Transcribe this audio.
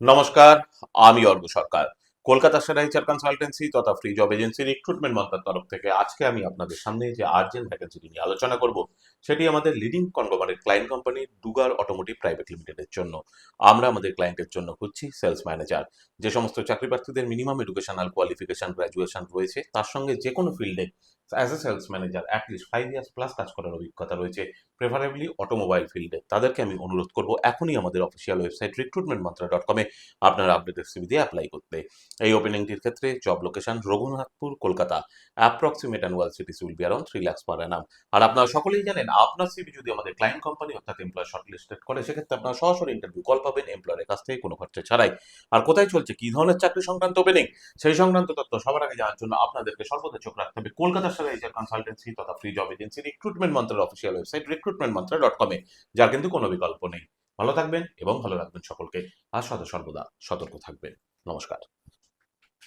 নমস্কার, আমি অর্ঘ সরকার। কলকাতা সেরা এইচআর কনসালটেন্সি তথা ফ্রি জব এজেন্সি রিক্রুটমেন্ট মন্ত্রক তরফ থেকে আজকে আমি আপনাদের সামনে যে আর্জেন্ট ভ্যাকেন্সিটি নিয়ে আলোচনা করব সেটি আমাদের leading conglomerate client company Duggar automotive private লিমিটেডের জন্য। আমরা আমাদের ক্লায়েন্টের জন্য খুঁজছি সেলস ম্যানেজার। যে সমস্ত চাকরি প্রার্থীদের মিনিমাম এডুকেশনাল কোয়ালিফিকেশন গ্র্যাজুয়েশন রয়েছে তার সঙ্গে যে কোনো ফিল্ডে as a sales manager at least 5 years plus কাজ করার অভিজ্ঞতা রয়েছে, প্রেফারেবলি অটোমোবাইল ফিল্ডে, তাদেরকে আমি অনুরোধ করব এখনই আমাদের অফিসিয়াল ওয়েবসাইট recruitmentmantra.com আপনারা আপডেটেড সিভি দিয়ে অ্যাপ্লাই করতে। এই ওপেনিংটির ক্ষেত্রে job location Raghunathpur, Kolkata. Approximate annual CTC will be around 3 lakhs পার অ্যানাম। আর আপনারা সকলেই জানেন আপনার সিভি যদি আমাদের ক্লায়েন্ট কোম্পানি অর্থাৎ এমপ্লয়ার শর্টলিস্টেড করে সেক্ষেত্রে আপনারা সরাসরি ইন্টারভিউ কল পাবেন এমপ্লয়ারের কাছ থেকে কোনো খরচা ছাড়াই। আর কোথায় চলছে কি ধরনের চাকরি সংক্রান্ত ওপেনিং সেই সংক্রান্ত তথ্য সবার আগে জানার জন্য আপনাদেরকে সর্বদা চোখ রাখতে হবে কলকাতার সাথে এইচআর কনসালটেন্সি তথা ফ্রি জব এজেন্সি রিক্রুটমেন্ট মন্ত্রের অফিসিয়াল ওয়েবসাইট recruitmentmantra.com যার কিন্তু কোনো বিকল্প নেই। ভালো থাকবেন এবং ভালো রাখবেন সকলকে। আর সদা সর্বদা সতর্ক থাকবেন। নমস্কার।